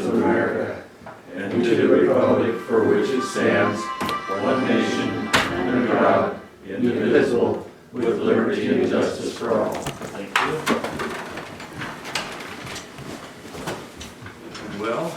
of America, and to the republic for which it stands, one nation, under God, indivisible, with liberty and justice for all. Thank you. Well,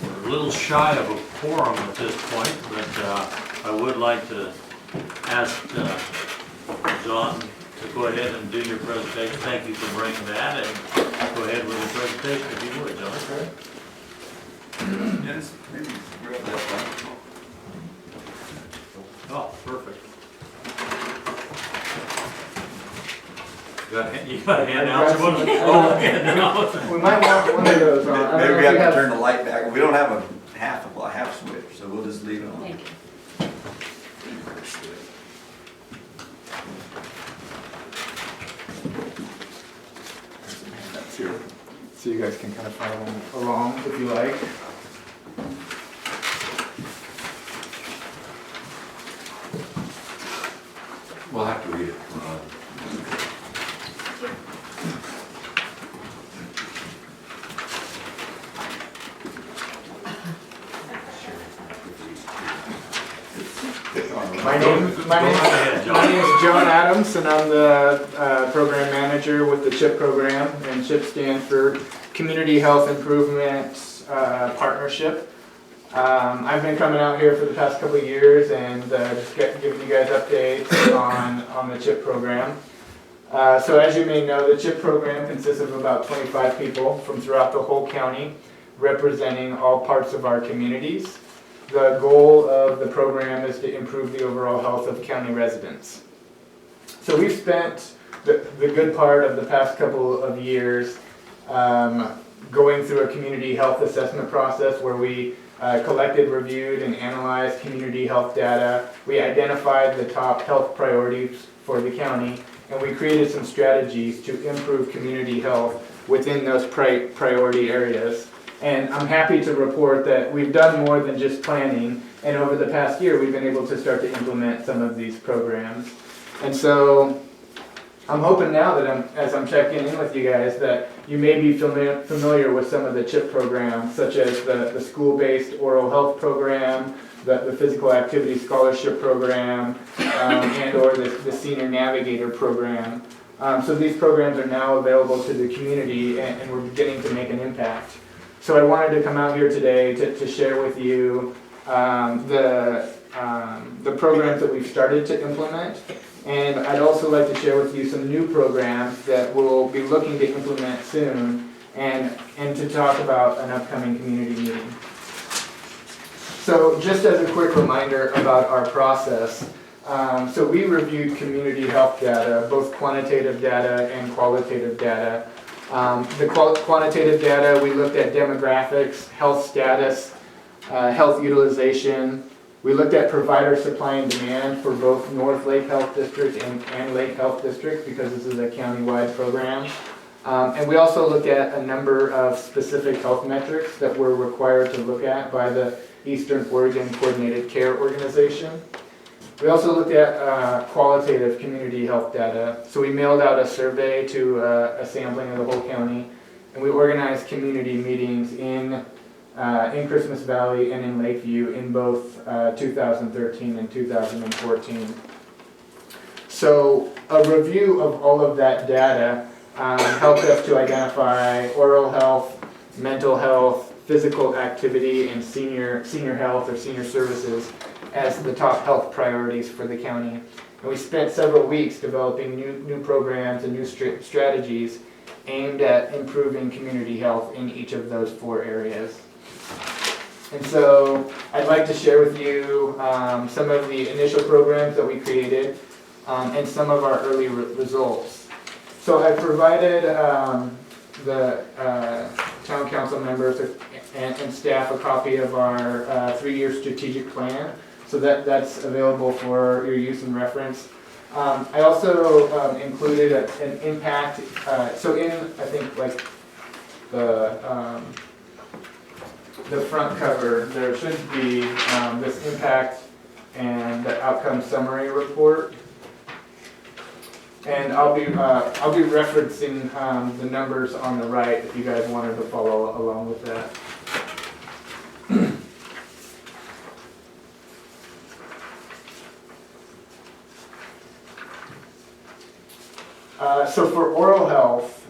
we're a little shy of a quorum at this point, but I would like to ask John to go ahead and do your presentation. Thank you for bringing that, and go ahead with your presentation if you would, John. Okay. Yes, maybe grab that one. Oh, perfect. You got a handout? Oh, We might want one of those on. I don't Maybe know we if you have to turn the light back. We don't have a half switch, so we'll just leave it on. Thank you. That's here. So you guys can kind of follow along if you like. We'll have to read it. My name is John Adams, and I'm the program manager with the CHIP program, and CHIP stands for Community Health Improvement Partnership. I've been coming out here for the past couple of years and just giving you guys updates on the CHIP program. So as you may know, the CHIP program consists of about 25 people from throughout the whole county, representing all parts of our communities. The goal of the program is to improve the overall health of county residents. So we've spent the good part of the past couple of years going through a community health assessment process where we collected, reviewed, and analyzed community health data. We identified the top health priorities for the county, and we created some strategies to improve community health within those priority areas. And I'm happy to report that we've done more than just planning, and over the past year we've been able to start to implement some of these programs. And so I'm hoping now that as I'm checking in with you guys that you may be familiar with some of the CHIP programs, such as the school-based oral health program, the physical activity scholarship program, and or the senior navigator program. So these programs are now available to the community, and we're beginning to make an impact. So I wanted to come out here today to share with you the programs that we've started to implement, and I'd also like to share with you some new programs that we'll be looking to implement soon, and to talk about an upcoming community meeting. So just as a quick reminder about our process, so we reviewed community health data, both quantitative data and qualitative data. The quantitative data, we looked at demographics, health status, health utilization. We looked at provider supply and demand for both North Lake Health District and Lake Health District, because this is a county-wide program. And we also looked at a number of specific health metrics that we're required to look at by the Eastern Oregon Coordinated Care Organization. We also looked at qualitative community health data. So we mailed out a survey to a sampling of the whole county, and we organized community meetings in Christmas Valley and in Lakeview in both 2013 and 2014. So a review of all of that data helped us to identify oral health, mental health, physical activity, and senior health or senior services as the top health priorities for the county. And we spent several weeks developing new programs and new strategies aimed at improving community health in each of those 4 areas. And so I'd like to share with you some of the initial programs that we created and some of our early results. So I provided the town council members and staff a copy of our 3-year strategic plan. So that's available for your use and reference. I also included an impact, so in, I think, like the front cover, there should be this impact and the outcome summary report. And I'll be referencing the numbers on the right if you guys wanted to follow along with that. So for oral health,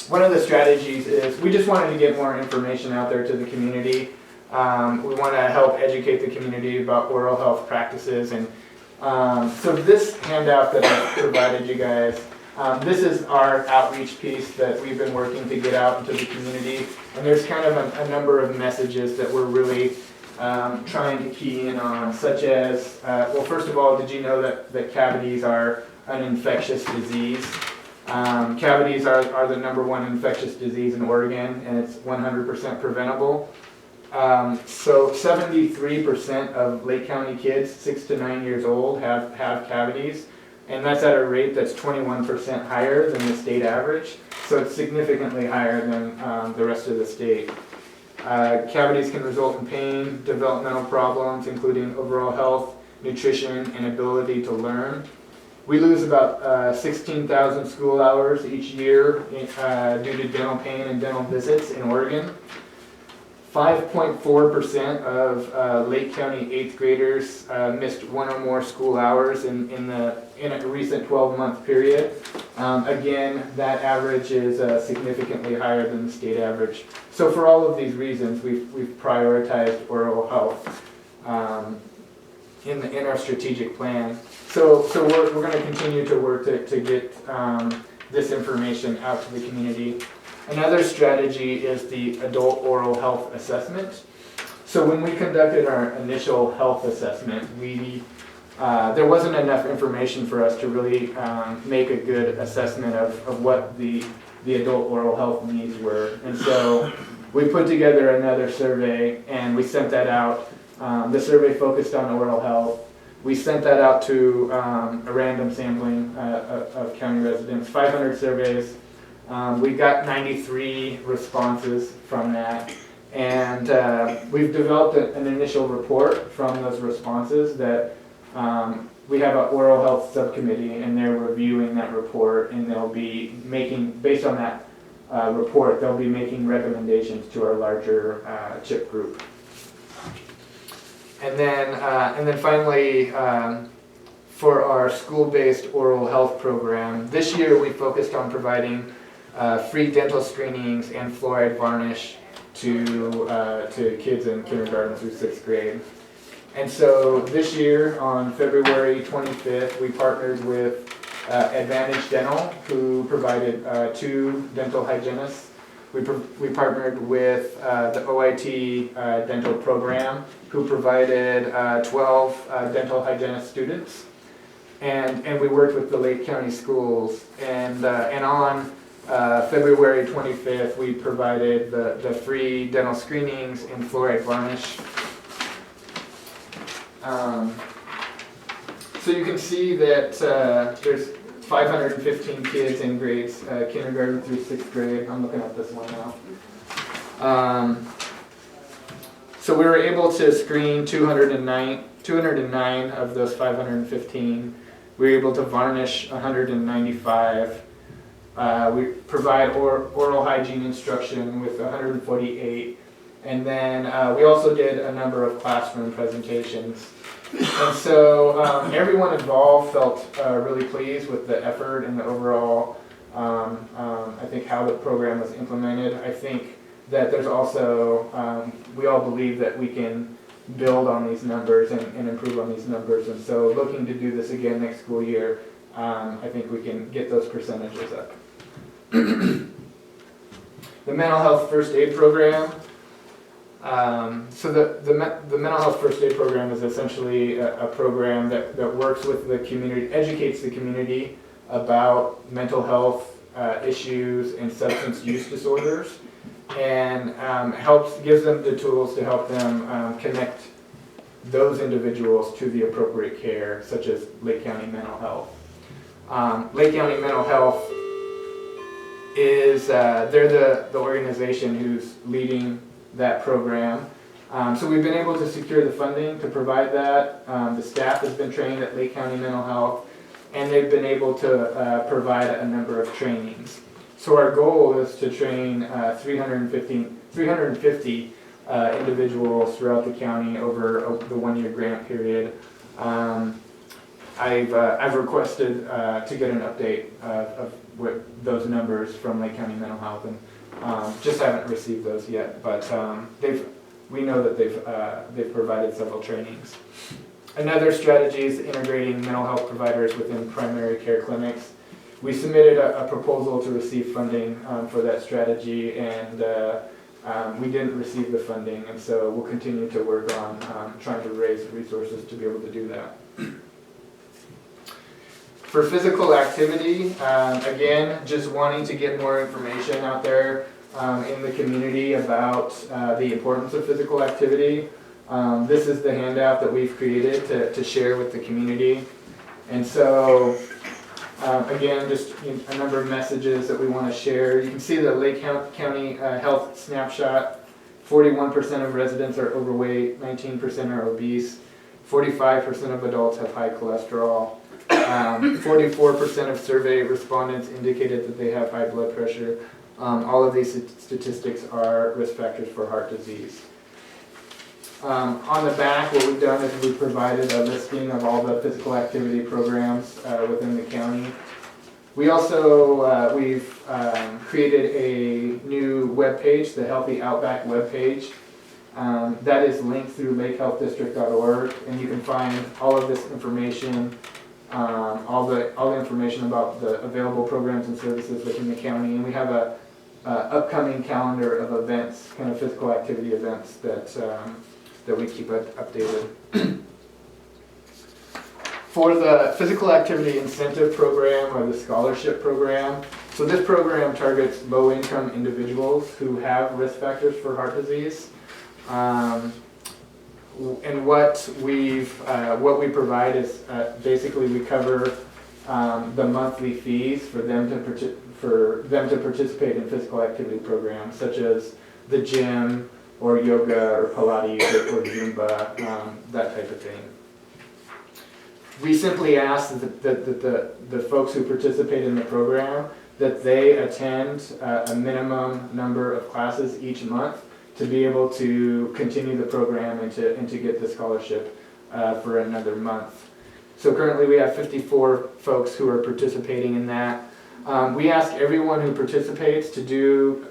one of the strategies is we just wanted to get more information out there to the community. We want to help educate the community about oral health practices. And so this handout that I provided you guys, this is our outreach piece that we've been working to get out into the community. And there's kind of a number of messages that we're really trying to key in on, such as, well, first of all, did you know that cavities are an infectious disease? Cavities are the #1 infectious disease in Oregon, and it's 100% preventable. So 73% of Lake County kids 6 to 9 years old have cavities, and that's at a rate that's 21% higher than the state average. So it's significantly higher than the rest of the state. Cavities can result in pain, developmental problems, including overall health, nutrition, and ability to learn. We lose about 16,000 school hours each year due to dental pain and dental visits in Oregon. 5.4% of Lake County 8th graders missed one or more school hours in a recent 12-month period. Again, that average is significantly higher than the state average. So for all of these reasons, we've prioritized oral health in our strategic plan. So we're going to continue to work to get this information out to the community. Another strategy is the adult oral health assessment. So when we conducted our initial health assessment, there wasn't enough information for us to really make a good assessment of what the adult oral health needs were. And so we put together another survey and we sent that out. The survey focused on oral health. We sent that out to a random sampling of county residents, 500 surveys. We got 93 responses from that, and we've developed an initial report from those responses that we have an oral health subcommittee, and they're reviewing that report, and they'll be making, based on that report, they'll be making recommendations to our larger CHIP group. And then finally, for our school-based oral health program, this year we focused on providing free dental screenings and fluoride varnish to kids in kindergarten through 6th grade. And so this year, on February 25th, we partnered with Advantage Dental, who provided 2 dental hygienists. We partnered with the OIT dental program, who provided 12 dental hygienist students. And we worked with the Lake County schools. And on February 25th, we provided the free dental screenings and fluoride varnish. So you can see that there's 515 kids in grades kindergarten through 6th grade. I'm looking at this one now. So we were able to screen 209 of those 515. We were able to varnish 195. We provide oral hygiene instruction with 148. And then we also did a number of classroom presentations. And so everyone involved felt really pleased with the effort and the overall, I think, how the program was implemented. I think that there's also, we all believe that we can build on these numbers and improve on these numbers. And so looking to do this again next school year, I think we can get those percentages up. The mental health first aid program. So the mental health first aid program is essentially a program that works with the community, educates the community about mental health issues and substance use disorders, and gives them the tools to help them connect those individuals to the appropriate care, such as Lake County Mental Health. Lake County Mental Health is, they're the organization who's leading that program, So we've been able to secure the funding to provide that. The staff has been trained at Lake County Mental Health, and they've been able to provide a number of trainings. So our goal is to train 350 individuals throughout the county over the 1-year grant period. I've requested to get an update of what those numbers from Lake County Mental Health, and just haven't received those yet. But we know that they've provided several trainings. Another strategy is integrating mental health providers within primary care clinics. We submitted a proposal to receive funding for that strategy, and we didn't receive the funding, and so we'll continue to work on trying to raise resources to be able to do that. For physical activity, again, just wanting to get more information out there in the community about the importance of physical activity. This is the handout that we've created to share with the community. And so, again, just a number of messages that we want to share. You can see the Lake County Health Snapshot. 41% of residents are overweight, 19% are obese, 45% of adults have high cholesterol, 44% of survey respondents indicated that they have high blood pressure. All of these statistics are risk factors for heart disease. On the back, what we've done is we've provided a listing of all the physical activity programs within the county. We also, we've created a new webpage, the Healthy Outback webpage. That is linked through lakehealthdistrict.org, and you can find all of this information, all the information about the available programs and services within the county. And we have a upcoming calendar of events, kind of physical activity events that we keep updated. For the physical activity incentive program or the scholarship program, so this program targets low-income individuals who have risk factors for heart disease. And what we provide is basically we cover the monthly fees for them to participate in physical activity programs such as the gym or yoga or Pilates or Zumba, that type of thing. We simply ask that the folks who participate in the program that they attend a minimum number of classes each month to be able to continue the program and to get the scholarship for another month. So currently we have 54 folks who are participating in that. We ask everyone who participates to do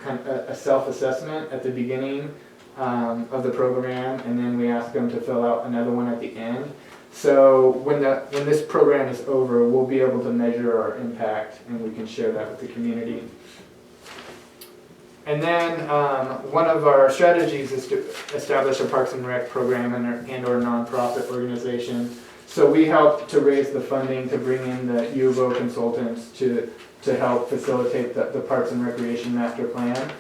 a self-assessment at the beginning of the program, and then we ask them to fill out another one at the end. So when this program is over, we'll be able to measure our impact, and we can share that with the community. And then one of our strategies is to establish a Parks and Rec program and or nonprofit organization. So we help to raise the funding to bring in the U of O consultants to help facilitate the Parks and Recreation Master Plan.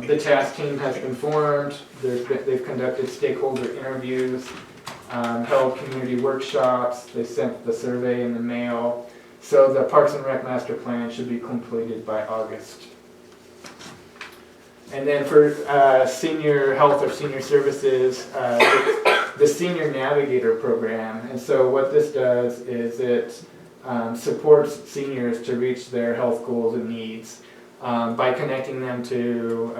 The task team has been formed. They've conducted stakeholder interviews, held community workshops. They sent the survey in the mail. So the Parks and Rec Master Plan should be completed by August. And then for senior health or senior services, the Senior Navigator program. And so what this does is it supports seniors to reach their health goals and needs by connecting them to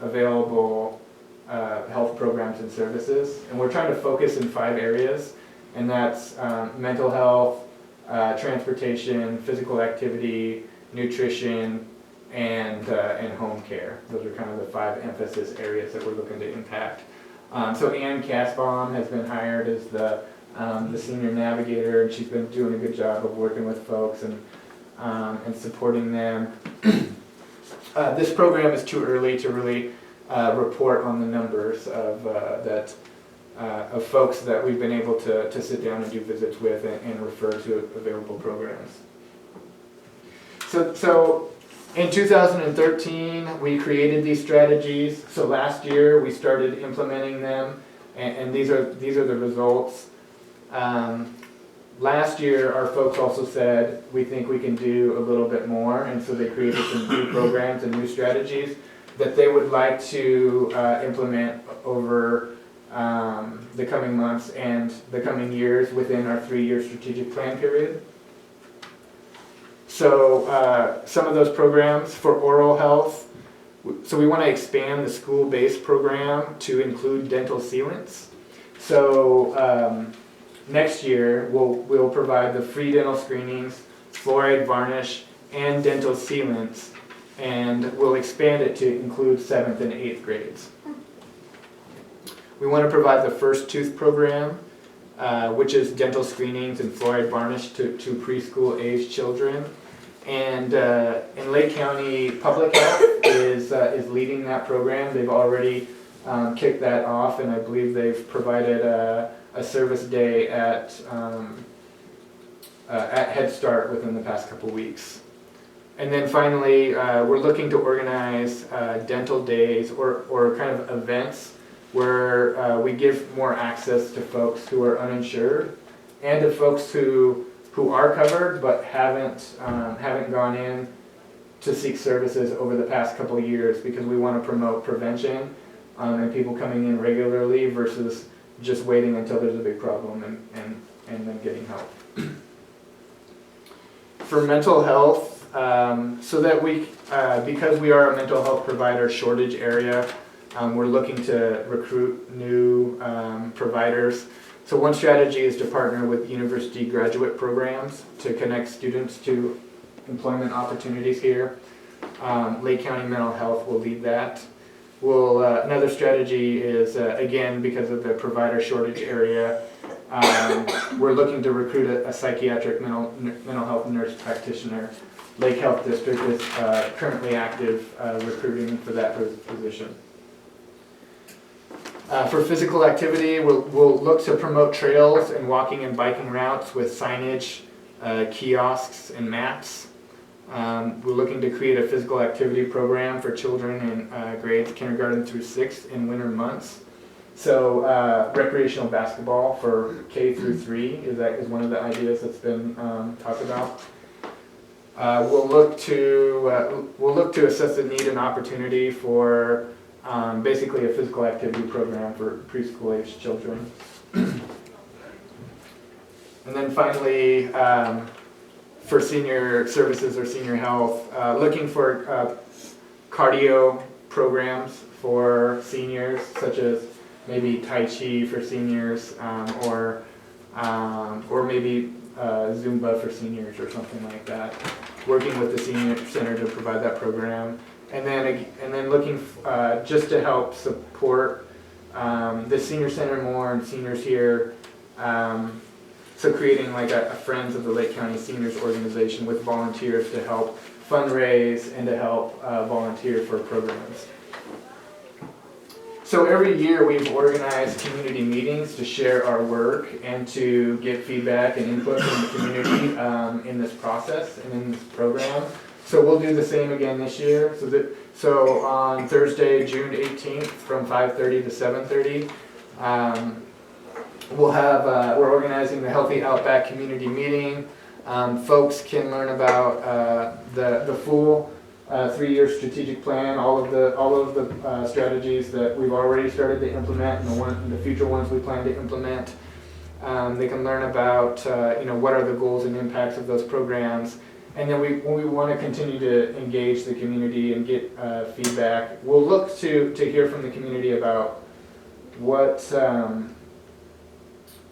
available health programs and services. And we're trying to focus in 5 areas, and that's mental health, transportation, physical activity, nutrition, and home care. Those are kind of the 5 emphasis areas that we're looking to impact. So Ann Kasbaum has been hired as the Senior Navigator, and she's been doing a good job of working with folks and supporting them. This program is too early to really report on the numbers of folks that we've been able to sit down and do visits with and refer to available programs. So in 2013, we created these strategies. So last year, we started implementing them, and these are the results. Last year, our folks also said, we think we can do a little bit more, and so they created some new programs and new strategies. that they would like to implement over the coming months and the coming years within our 3-year strategic plan period. So some of those programs for oral health, so we want to expand the school-based program to include dental sealants. So next year we'll provide the free dental screenings, fluoride varnish, and dental sealants, and we'll expand it to include 7th and 8th grades. We want to provide the first tooth program, which is dental screenings and fluoride varnish to preschool age children. And in Lake County Public Health is leading that program. They've already kicked that off, and I believe they've provided a service day at Head Start within the past couple weeks. And then finally, we're looking to organize dental days or kind of events where we give more access to folks who are uninsured and to folks who are covered but haven't gone in to seek services over the past couple of years, because we want to promote prevention and people coming in regularly versus just waiting until there's a big problem and then getting help. For mental health, so that because we are a mental health provider shortage area, we're looking to recruit new providers. So one strategy is to partner with university graduate programs to connect students to employment opportunities here. Lake County Mental Health will lead that. Another strategy is, again, because of the provider shortage area, we're looking to recruit a psychiatric mental health nurse practitioner. Lake Health District is currently active recruiting for that position. For physical activity, we'll look to promote trails and walking and biking routes with signage, kiosks, and maps. We're looking to create a physical activity program for children in grades kindergarten through 6th in winter months. So recreational basketball for K through 3 is one of the ideas that's been talked about. We'll look to assess the need and opportunity for basically a physical activity program for preschool age children. And then finally, for senior services or senior health, looking for cardio programs for seniors, such as maybe Tai Chi for seniors, or maybe Zumba for seniors or something like that. Working with the senior center to provide that program, and then looking just to help support the senior center more and seniors here. So creating like a Friends of the Lake County Seniors organization with volunteers to help fundraise and to help volunteer for programs. So every year we've organized community meetings to share our work and to get feedback and input from the community in this process and in this program. So we'll do the same again this year. So on Thursday, June 18th from 5:30 to 7:30, we're organizing the Healthy Outback Community Meeting. Folks can learn about the full 3-year strategic plan, all of the strategies that we've already started to implement and the future ones we plan to implement. They can learn about what are the goals and impacts of those programs. And then we want to continue to engage the community and get feedback. We'll look to hear from the community about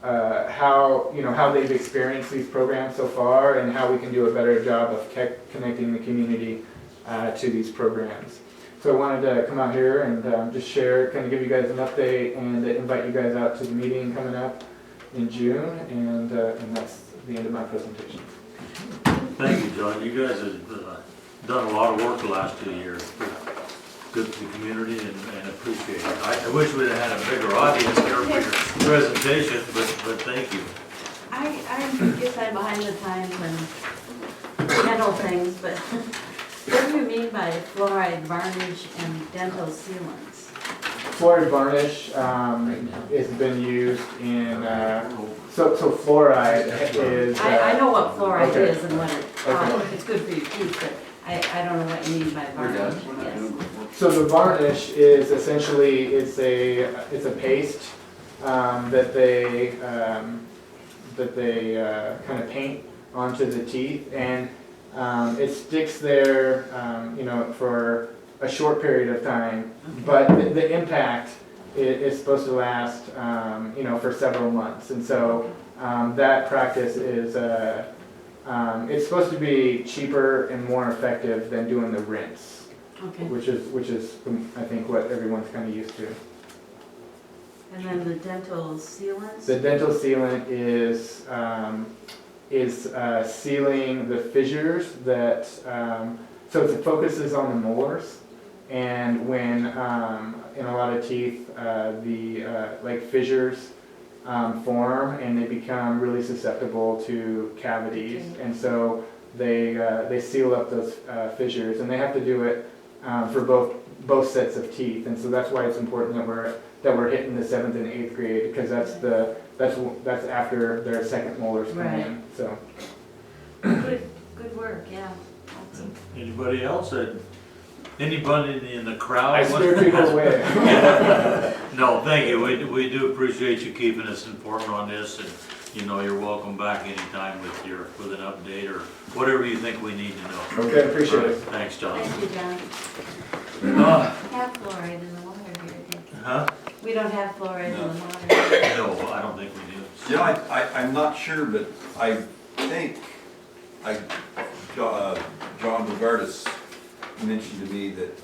how they've experienced these programs so far and how we can do a better job of connecting the community to these programs. So I wanted to come out here and just share, kind of give you guys an update and invite you guys out to the meeting coming up in June, and that's the end of my presentation. Thank you, John. You guys have done a lot of work the last 2 years. Good for the community and appreciate it. I wish we'd have had a bigger audience here for your presentation, but thank you. I guess I'm behind the times and handle things, but what do you mean by fluoride varnish and dental sealants? Fluoride varnish has been used in, so fluoride is... I know what fluoride okay. is and what it's good for your teeth, but I don't know what you mean by varnish. Yes. So the varnish is essentially, it's a paste that they kind of paint onto the teeth, and it sticks there, for a short period of time, but the impact is supposed to last, for several months. And so that practice is, it's supposed to be cheaper and more effective than doing the rinse, Okay. which is I think what everyone's kind of used to. And then the dental sealants? The dental sealant is sealing the fissures that, so it focuses on the molars, and when in a lot of teeth like fissures form and they become really susceptible to cavities, and so they seal up those fissures, and they have to do it for both sets of teeth, and so that's why it's important that we're hitting the 7th and 8th grade, because that's after their second molars come Right. in. So Good work, yeah. Awesome. Anybody else? Anybody in the crowd? I steer people away. No, thank you. We do appreciate you keeping us informed on this, and you're welcome back anytime with an update or whatever you think we need to know. Okay, appreciate it. Thanks, John. Thank you, John. We Uh, don't have fluoride in the water here, do we? Huh? We don't have fluoride in the water. No, I don't think we do. I'm not sure, but I think, John Bogardus mentioned to me that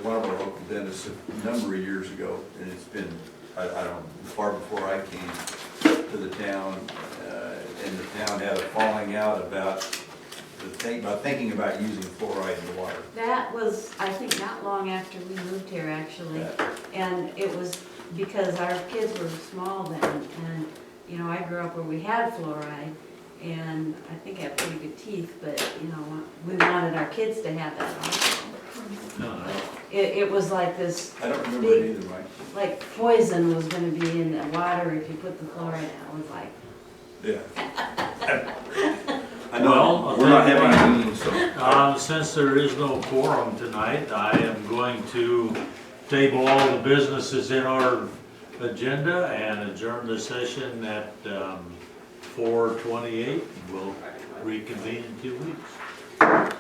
one of our local dentists a number of years ago, and it's been, I don't know, far before I came to the town, and the town had a falling out about thinking about using fluoride in the water. That was, I think, not long after we moved here, actually. Yeah. And it was because our kids were small then, and, I grew up where we had fluoride, and I think I have pretty good teeth, but, we wanted our kids to have that also. No. It was like this, I don't remember it either, Mike. like poison was gonna be in the water if you put the fluoride out. It was like, Yeah. I Well, know, I'll we're not tell you having a meeting, so. Since there is no quorum tonight, I am going to table all the businesses in our agenda and adjourn the session at 4:28. We'll reconvene in 2 weeks.